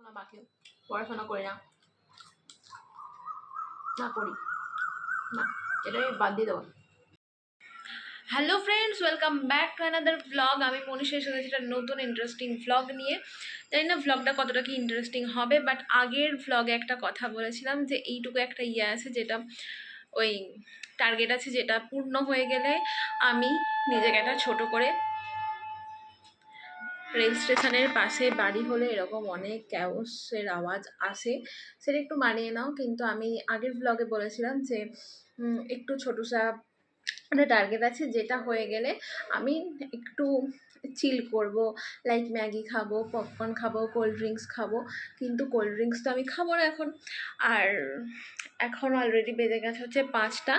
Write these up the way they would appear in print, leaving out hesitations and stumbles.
না মাকে পড়াশোনা করি না, না করি না, এটাই বাদ দিয়ে দেবো। Hello friends, welcome back to another vlog. আমি মনীষা এসে একটা নতুন ইন্টারেস্টিং ভ্লগ নিয়ে। জানি না ভ্লগটা কতটা কি ইন্টারেস্টিং হবে, বাট আগের ভ্লগে একটা কথা বলেছিলাম যে এইটুকু একটা আছে, যেটা ওই টার্গেট আছে, যেটা পূর্ণ হয়ে গেলে আমি নিজেকে একটা ছোট করে রেল স্টেশনের পাশে বাড়ি হলে এরকম অনেক ক্যাওসের আওয়াজ আসে, সেটা একটু মানিয়ে নাও। কিন্তু আমি আগের ব্লগে বলেছিলাম যে একটু ছোটোসা একটা টার্গেট আছে, যেটা হয়ে গেলে আমি একটু চিল করব, লাইক ম্যাগি খাবো, পপকর্ন খাবো, কোল্ড ড্রিঙ্কস খাবো। কিন্তু কোল্ড ড্রিঙ্কস তো আমি খাবো না এখন। আর এখন অলরেডি বেজে গেছে হচ্ছে 5টা,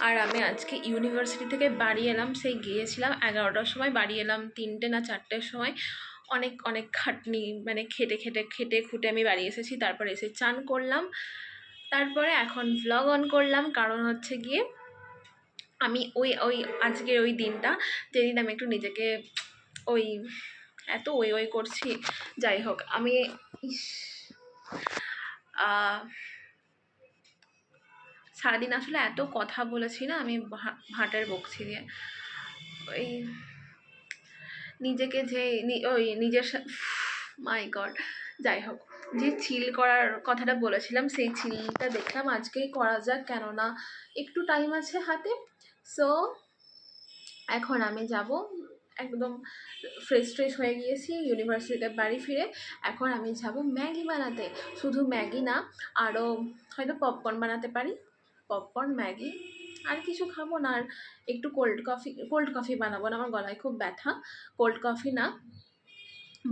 আর আমি আজকে ইউনিভার্সিটি থেকে বাড়ি এলাম। সেই গিয়েছিলাম 11টার সময়, বাড়ি এলাম 3টে না 4টের সময়। অনেক অনেক খাটনি, মানে খেটে খুঁটে আমি বাড়ি এসেছি। তারপর এসে চান করলাম, তারপরে এখন ভ্লগ অন করলাম। কারণ হচ্ছে গিয়ে আমি ওই ওই আজকের ওই দিনটা, যেদিন আমি একটু নিজেকে ওই এত ওই করছি। যাই হোক, আমি সারাদিন আসলে এত কথা বলেছি না আমি, ভাটের বকছি দিয়ে ওই নিজেকে যে ওই নিজের মাই গড। যাই হোক, যে চিল করার কথাটা বলেছিলাম, সেই চিলটা দেখলাম আজকেই করা যাক, কেননা একটু টাইম আছে হাতে। সো এখন আমি যাব, একদম ফ্রেশ হয়ে গিয়েছি ইউনিভার্সিটিতে বাড়ি ফিরে। এখন আমি যাব ম্যাগি বানাতে। শুধু ম্যাগি না, আরও হয়তো পপকর্ন বানাতে পারি, পপকর্ন, ম্যাগি, আর কিছু খাবো না। আর একটু কোল্ড কফি বানাবো না, আমার গলায় খুব ব্যথা। কোল্ড কফি না,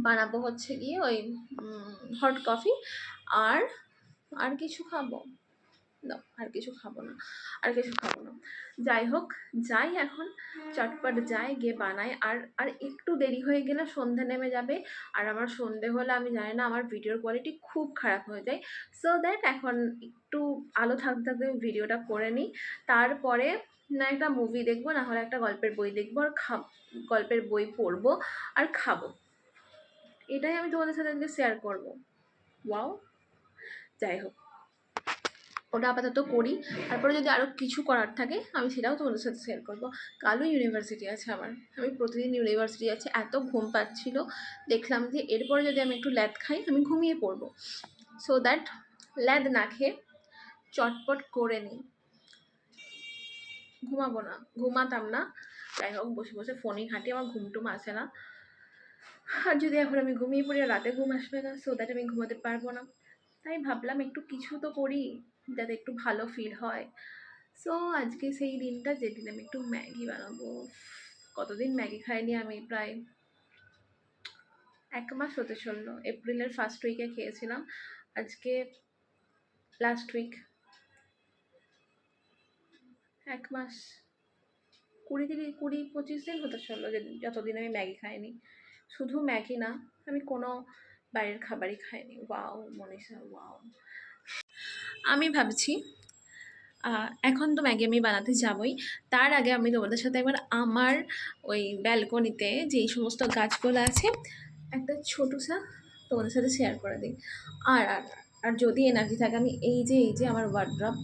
বানাবো হচ্ছে গিয়ে ওই হট কফি। আর আর কিছু খাবো না, আর কিছু খাবো না। যাই হোক, যাই এখন চটপট যাই, গিয়ে বানাই। আর একটু দেরি হয়ে গেলে সন্ধে নেমে যাবে, আর আমার সন্ধে হলে আমি জানি না, আমার ভিডিওর কোয়ালিটি খুব খারাপ হয়ে যায়। সো দ্যাট এখন একটু আলো থাকতে থাকতে ভিডিওটা করে নিই, তারপরে না একটা মুভি দেখবো, না হলে একটা গল্পের বই দেখবো, আর গল্পের বই পড়বো আর খাবো। এটাই আমি তোমাদের সাথে আজকে শেয়ার করবো। ওয়াও, যাই হোক, ওটা আপাতত করি। তারপরে যদি আরও কিছু করার থাকে আমি সেটাও তোমাদের সাথে শেয়ার করবো। কালও ইউনিভার্সিটি আছে আমার, আমি প্রতিদিন ইউনিভার্সিটি যাচ্ছি। এত ঘুম পাচ্ছিল, দেখলাম যে এরপরে যদি আমি একটু ল্যাদ খাই আমি ঘুমিয়ে পড়বো। সো দ্যাট ল্যাদ না খেয়ে চটপট করে নিই, ঘুমাতাম না। যাই হোক, বসে বসে ফোনই ঘাঁটি, আমার ঘুমটুম আসে না। আর যদি এখন আমি ঘুমিয়ে পড়ি, রাতে ঘুম আসবে না, সো দ্যাট আমি ঘুমাতে পারবো না। তাই ভাবলাম একটু কিছু তো করি, যাতে একটু ভালো ফিল হয়। সো আজকে সেই দিনটা যেদিন আমি একটু ম্যাগি বানাবো। কতদিন ম্যাগি খাইনি আমি, প্রায় 1 মাস হতে চললো। এপ্রিলের ফার্স্ট উইকে খেয়েছিলাম, আজকে লাস্ট উইক। 1 মাস 20-25 দিন হতে চললো যতদিন আমি ম্যাগি খাইনি। শুধু ম্যাগি না, আমি কোনো বাইরের খাবারই খাইনি। Wow Manisha, wow. আমি ভাবছি এখন তো ম্যাগি আমি বানাতে যাবই, তার আগে আমি তোমাদের সাথে একবার আমার ওই ব্যালকনিতে যেই সমস্ত গাছগুলো আছে একটা ছোটোসা তোমাদের সাথে শেয়ার করে দিই। আর আর আর যদি এনার্জি থাকে আমি এই যে আমার ওয়ার্ড্রপ,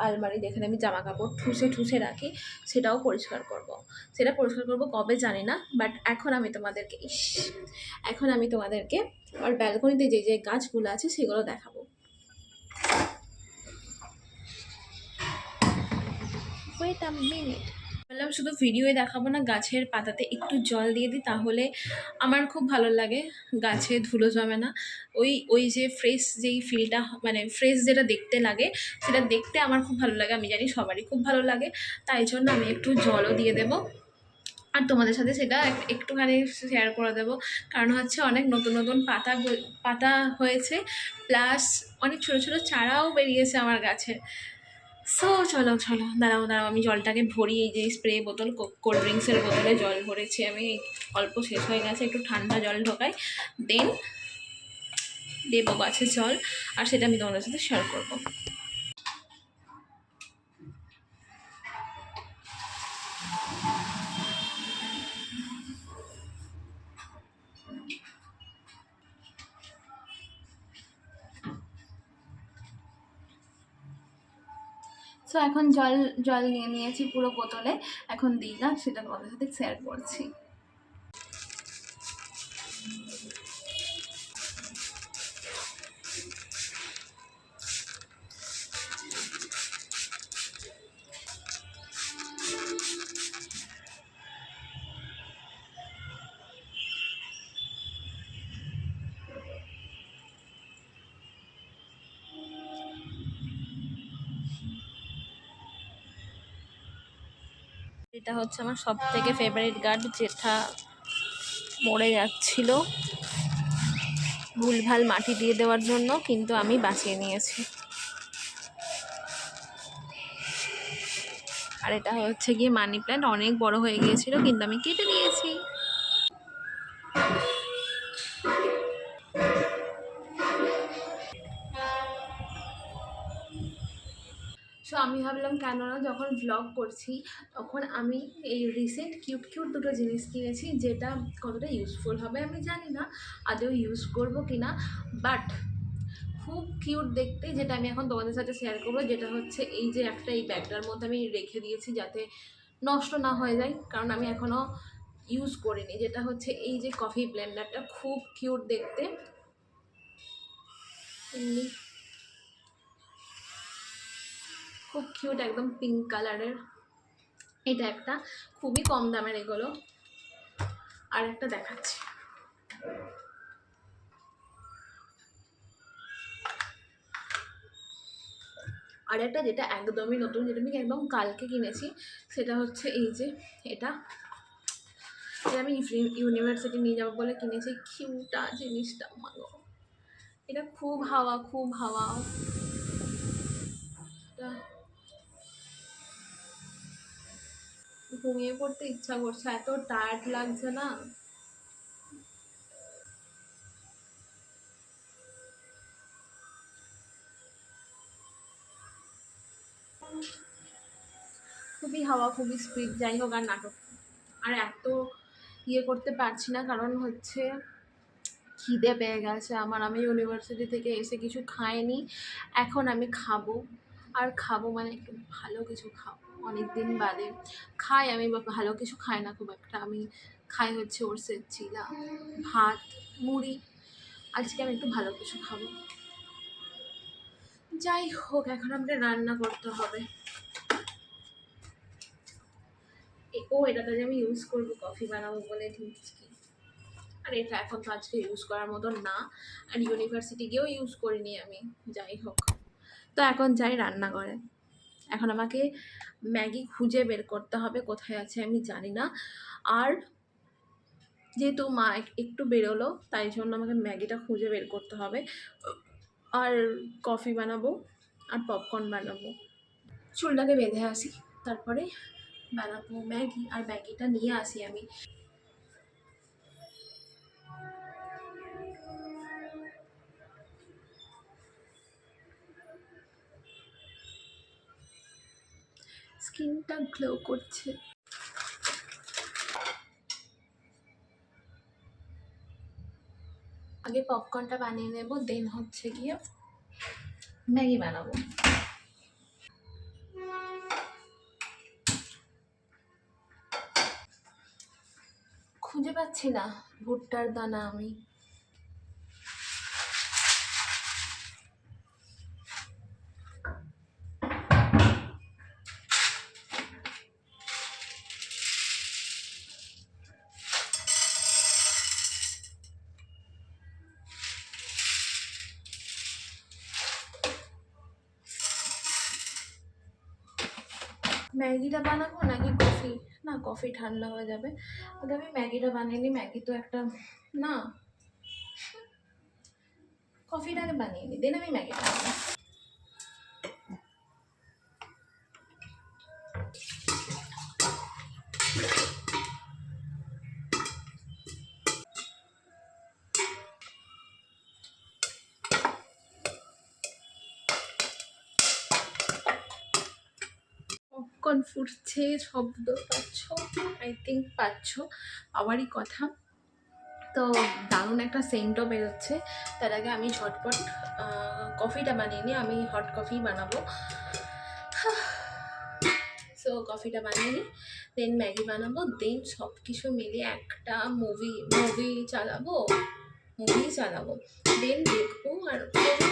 আলমারি যেখানে আমি জামা কাপড় ঠুসে রাখি, সেটাও পরিষ্কার করব। সেটা পরিষ্কার করব কবে জানি না, বাট এখন আমি তোমাদেরকে আমার ব্যালকনিতে যে গাছগুলো আছে সেগুলো দেখাবো। Wait a minute. বললাম শুধু ভিডিওয়ে দেখাবো না, গাছের পাতাতে একটু জল দিয়ে দিই, তাহলে আমার খুব ভালো লাগে, গাছে ধুলো জমে না। ওই যে ফ্রেশ যেই ফিলটা, মানে ফ্রেশ যেটা দেখতে লাগে, সেটা দেখতে আমার খুব ভালো লাগে। আমি জানি সবারই খুব ভালো লাগে, তাই জন্য আমি একটু জলও দিয়ে দেবো। আর তোমাদের সাথে সেটা একটুখানি শেয়ার করে দেবো। কারণ হচ্ছে অনেক নতুন নতুন পাতা হয়েছে, প্লাস অনেক ছোটো ছোটো চারাও বেরিয়েছে আমার গাছে। সো চলো দাঁড়াও আমি জলটাকে ভরি। এই যে স্প্রে বোতল, কোল্ড ড্রিঙ্কসের বোতলে জল ভরেছি আমি, অল্প শেষ হয়ে গেছে, একটু ঠান্ডা জল ঢোকাই, দেন দেবো গাছের জল, আর সেটা আমি তোমাদের সাথে শেয়ার করবো। সো এখন জল জল নিয়ে নিয়েছি পুরো বোতলে, এখন দিই না, সেটা তোমাদের সাথে শেয়ার করছি। এটা হচ্ছে আমার সব থেকে ফেভারিট গার্ড, যেটা মরে যাচ্ছিল ভুলভাল মাটি দিয়ে দেওয়ার জন্য, কিন্তু আমি বাঁচিয়ে নিয়েছি। আর এটা হচ্ছে গিয়ে মানি প্ল্যান্ট, অনেক বড় হয়ে গিয়েছিল কিন্তু আমি কেটে দিয়েছি। সো আমি ভাবলাম কেননা যখন ভ্লগ করছি তখন আমি এই রিসেন্ট কিউট কিউট দুটো জিনিস কিনেছি, যেটা কতটা ইউজফুল হবে আমি জানি না, আদৌ ইউজ করবো কি না, বাট খুব কিউট দেখতে, যেটা আমি এখন তোমাদের সাথে শেয়ার করবো। যেটা হচ্ছে এই যে একটা এই ব্যাগটার মধ্যে আমি রেখে দিয়েছি যাতে নষ্ট না হয়ে যায়, কারণ আমি এখনও ইউজ করিনি। যেটা হচ্ছে এই যে কফি ব্লেন্ডারটা, খুব কিউট দেখতে, এমনি খুব কিউট, একদম পিঙ্ক কালারের। এটা একটা খুবই কম দামের এগুলো। আর একটা দেখাচ্ছি, আর একটা যেটা একদমই নতুন, যেটা আমি একদম কালকে কিনেছি, সেটা হচ্ছে এই যে এটা আমি ইউনিভার্সিটি নিয়ে যাবো বলে কিনেছি। কিউটা জিনিসটা মাগো, এটা খুব হাওয়া, খুব হাওয়া। ঘুমিয়ে পড়তে ইচ্ছা করছে, এত টায়ার্ড লাগছে না। খুবই হাওয়া, খুবই স্পিড। যাই হোক, আর নাটক আর এত করতে পারছি না, কারণ হচ্ছে খিদে পেয়ে গেছে আমার। আমি ইউনিভার্সিটি থেকে এসে কিছু খাইনি, এখন আমি খাবো। আর খাবো মানে একটু ভালো কিছু খাবো, অনেক দিন বাদে খাই আমি। ভালো কিছু খাই না খুব একটা, আমি খাই হচ্ছে ওটসের চিলা, ভাত, মুড়ি। আজকে আমি একটু ভালো কিছু খাবো। যাই হোক, এখন আমাদের রান্না করতে হবে। এটাতে যে আমি ইউজ করবো কফি বানাবো বলে ঢুকছি, আর এটা এখন তো আজকে ইউজ করার মতন না, আর ইউনিভার্সিটি গিয়েও ইউজ করিনি আমি। যাই হোক, তো এখন যাই রান্নাঘরে। এখন আমাকে ম্যাগি খুঁজে বের করতে হবে, কোথায় আছে আমি জানি না। আর যেহেতু মা একটু বেরোলো, তাই জন্য আমাকে ম্যাগিটা খুঁজে বের করতে হবে। আর কফি বানাবো আর পপকর্ন বানাবো। চুলটাকে বেঁধে আসি, তারপরে বানাবো ম্যাগি। আর ম্যাগিটা নিয়ে আসি আমি। স্কিনটা গ্লো করছে। আগে পপকর্নটা বানিয়ে নেব, দেন হচ্ছে গিয়ে ম্যাগি বানাবো। খুঁজে পাচ্ছি না ভুট্টার দানা আমি। ম্যাগিটা বানাবো নাকি কফি? না, কফি ঠান্ডা হয়ে যাবে। আগে আমি ম্যাগিটা বানিয়ে নিই। ম্যাগি তো একটা না, কফিটাকে বানিয়ে নিই, দেন আমি ম্যাগিটা বানাবো। পপকর্ন ফুটছে, শব্দ পাচ্ছ? আই থিঙ্ক পাচ্ছ, আবারই কথা। তো দারুণ একটা সেন্টও বেরোচ্ছে। তার আগে আমি ঝটপট কফিটা বানিয়ে নিই, আমি হট কফি বানাবো। কফিটা বানিয়ে নিই, দেন ম্যাগি বানাবো, দেন সব কিছু মিলিয়ে একটা মুভি চালাবো, দেন দেখবো। আর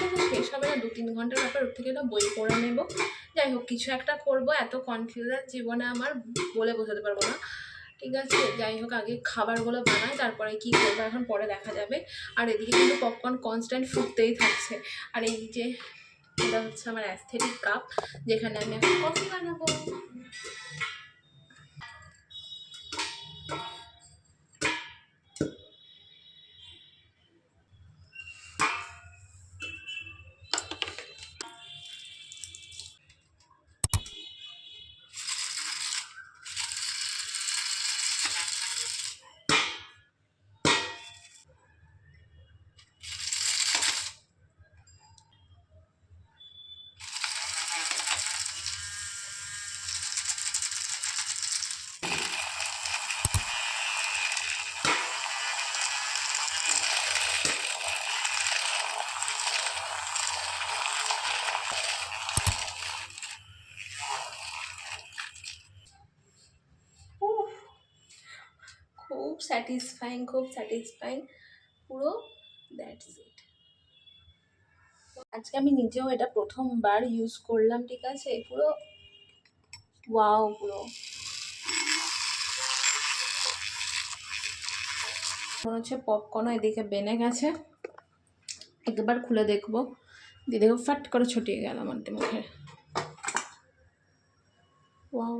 মুভিটা শেষ হবে না, 2-3 ঘন্টার ব্যাপার, ওর থেকে একটা বই পড়ে নেবো। যাই হোক, কিছু একটা করবো, এত কনফিউশন জীবনে আমার বলে বোঝাতে পারবো না। ঠিক আছে, যাই হোক, আগে খাবারগুলো বানাই, তারপরে কি করবো এখন পরে দেখা যাবে। আর এদিকে কিন্তু পপকর্ন কনস্ট্যান্ট ফুটতেই থাকছে। আর এই যে এটা হচ্ছে আমার অ্যাস্থেটিক কাপ, যেখানে আমি এখন কফি বানাবো। খুব স্যাটিসফাইং পুরো, দ্যাটস ইট। আজকে আমি নিজেও এটা প্রথমবার ইউজ করলাম, ঠিক আছে, পুরো ওয়াও, পুরো মনে হচ্ছে পপকর্ন এদিকে বেনে গেছে। একবার খুলে দেখবো, দিয়ে দেখো ফাট করে ছটিয়ে গেল আমার মুখে। ওয়াও,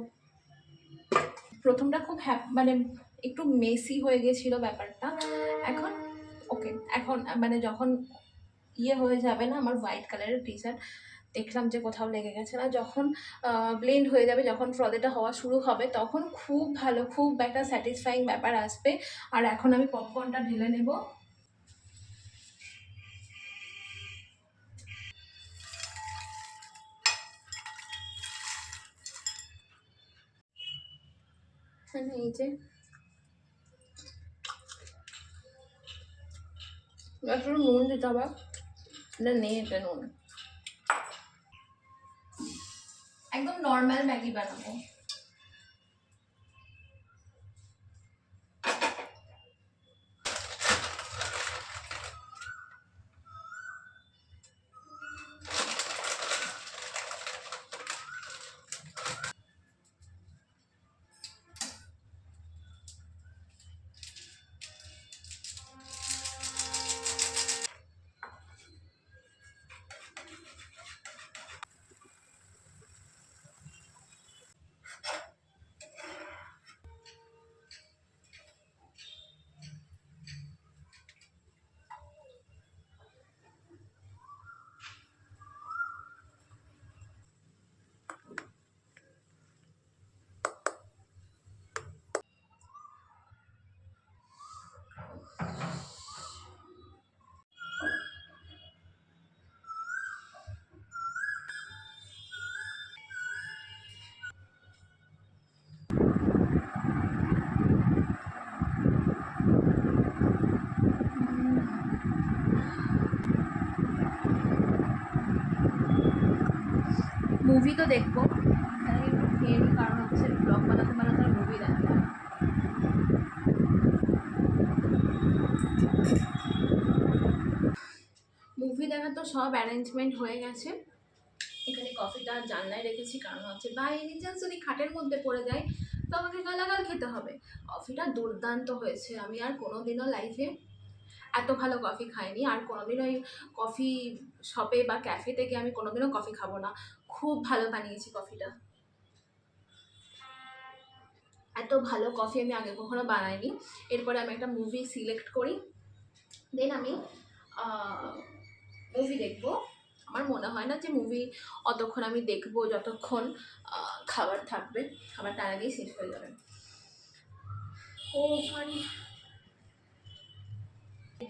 প্রথমটা খুব মানে একটু মেসি হয়ে গেছিলো ব্যাপারটা, এখন ওকে। এখন মানে যখন হয়ে যাবে না, আমার হোয়াইট কালারের টি শার্ট দেখলাম যে কোথাও লেগে গেছে না, যখন ব্লেন্ড হয়ে যাবে, যখন ফ্রদেটা হওয়া শুরু হবে, তখন খুব ভালো, খুব একটা স্যাটিসফাইং ব্যাপার আসবে। আর এখন আমি পপকর্নটা ঢেলে নেব। এই যে একটু নুন দিতে হবে, এটা নেই, এটা নুন। একদম নর্মাল ম্যাগি বানাবো। মুভি তো দেখবো, তাহলে একটু খেয়ে নিই, কারণ হচ্ছে ব্লগ বানাতে বানাতে মুভি দেখতে হয়। মুভি দেখার তো সব অ্যারেঞ্জমেন্ট হয়ে গেছে। এখানে কফিটা জানলায় রেখেছি, কারণ হচ্ছে বাই এনি চান্স যদি খাটের মধ্যে পড়ে যায় তো আমাকে গালাগাল খেতে হবে। কফিটা দুর্দান্ত হয়েছে, আমি আর কোনোদিনও লাইফে এত ভালো কফি খাইনি, আর কোনোদিনও ওই কফি শপে বা ক্যাফেতে গিয়ে আমি কোনোদিনও কফি খাবো না। খুব ভালো বানিয়েছি কফিটা, এত ভালো কফি আমি আগে কখনো বানাইনি। এরপরে আমি একটা মুভি সিলেক্ট করি, দেন আমি মুভি দেখবো। আমার মনে হয় না যে মুভি অতক্ষণ আমি দেখবো যতক্ষণ খাবার থাকবে, খাবার তার আগেই শেষ হয়ে যাবে। ও সরি,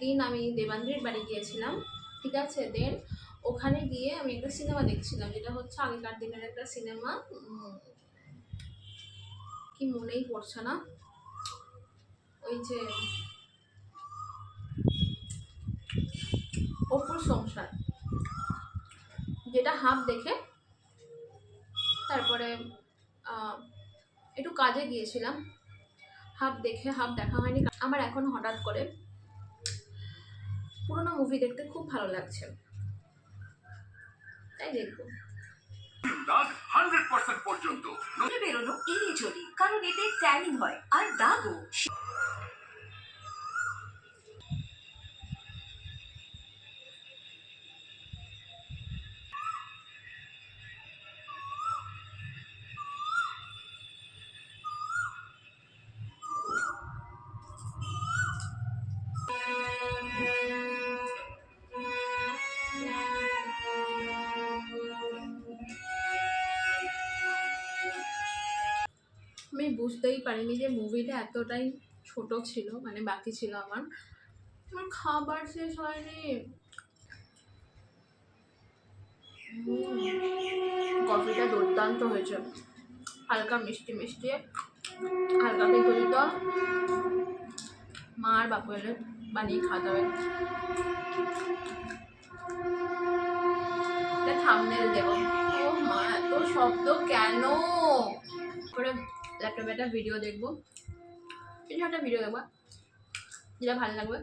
দিন আমি দেবান্দ্রের বাড়ি গিয়েছিলাম, ঠিক আছে, দেন ওখানে গিয়ে আমি একটা সিনেমা দেখছিলাম, যেটা হচ্ছে আগেকার দিনের একটা সিনেমা, কি মনেই পড়ছে না, ওই যে অপুর সংসার, যেটা হাফ দেখে তারপরে একটু কাজে গিয়েছিলাম, হাফ দেখে হাফ দেখা হয়নি। আমার এখন হঠাৎ করে পুরোনো মুভি দেখতে খুব ভালো লাগছে, তাই দেখবো। 100% পর্যন্ত বেরোনো এড়িয়ে চলি, কারণ এতে ট্যানিং হয় আর দাগও। আমি বুঝতেই পারিনি যে মুভিটা এতটাই ছোট ছিল, মানে বাকি ছিল আমার খাবার শেষ হয়নি। কফিটা দুর্দান্ত হয়েছে, হালকা মিষ্টি মিষ্টি, হালকা বিপরীত। মা আর বাপু এলে বানিয়ে খাওয়াতে হবে। থাম্বনেল দেবো। ও মা, এত শব্দ কেন? করে ল্যাপটপে একটা ভিডিও দেখবো, কিছু একটা ভিডিও দেখবো যেটা ভালো লাগবে।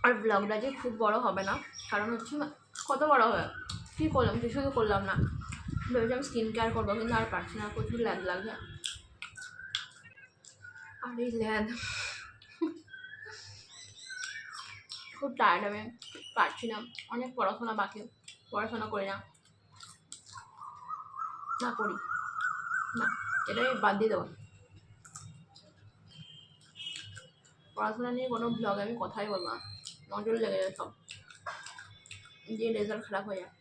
আর ব্লগটা যে খুব বড় হবে না, কারণ হচ্ছে কত বড় হবে, কী করলাম, কিছু তো করলাম না। ভেবেছি আমি স্কিন কেয়ার করবো, কিন্তু আর পারছি না, প্রচুর ল্যাদ লাগছে। আর এই ল্যাদ খুব টায়ার্ড, আমি পারছি না। অনেক পড়াশোনা বাকি, পড়াশোনা করি না, না করি না, এটাই বাদ দিয়ে দেবো। পড়াশোনা নিয়ে কোনো ব্লগে আমি কথাই বলবো না, নজর লেগে যায় সব, দিয়ে রেজাল্ট খারাপ হয়ে যায়,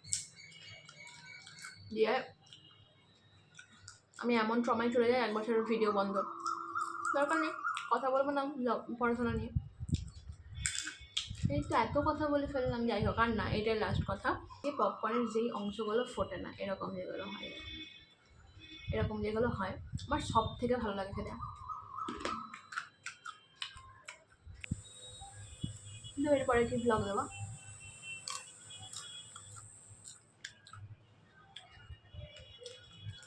দিয়ে আমি এমন সময় চলে যাই 1 বছরের ভিডিও বন্ধ। দরকার নেই, কথা বলবো না পড়াশোনা নিয়ে। এই তো এত কথা বলে ফেললাম, যাই হোক। আর না, এটাই লাস্ট কথা। এই পপকর্নের যেই অংশগুলো ফোটে না, এরকম যেগুলো হয়, এরকম যেগুলো হয় আমার সব থেকে ভালো লাগে খেতে। কিন্তু এরপরে কি ব্লগ দেবো,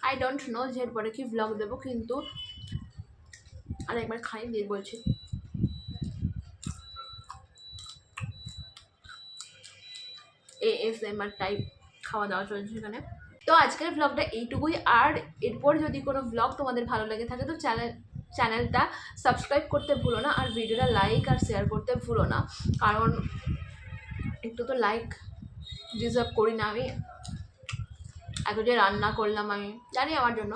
আই ডোন্ট নো যে এরপরে কি ব্লগ দেবো, কিন্তু আর একবার খাই দিয়ে বলছি। ASMR টাইপ খাওয়া দাওয়া চলছে এখানে। তো আজকের ব্লগটা এইটুকুই। আর এরপর যদি কোনো ব্লগ তোমাদের ভালো লেগে থাকে তো চ্যানেলটা সাবস্ক্রাইব করতে ভুলো না, আর ভিডিওটা লাইক আর শেয়ার করতে ভুলো না, কারণ একটু তো লাইক ডিজার্ভ করি না আমি। এত যে রান্না করলাম আমি জানি আমার জন্য,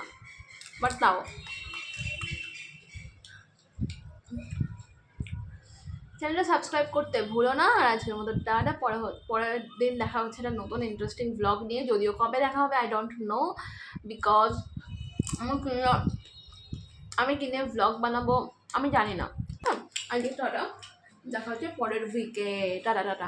বাট তাও চ্যানেলটা সাবস্ক্রাইব করতে ভুলো না। আর আজকের মতো টাটা, পরের দিন দেখা হচ্ছে একটা নতুন ইন্টারেস্টিং ব্লগ নিয়ে। যদিও কবে দেখা হবে আই ডোন্ট নো, বিকজ আমি কিনে ব্লগ বানাবো আমি জানি না। আজকে টাটা, দেখা হচ্ছে পরের উইকে। Tata tata.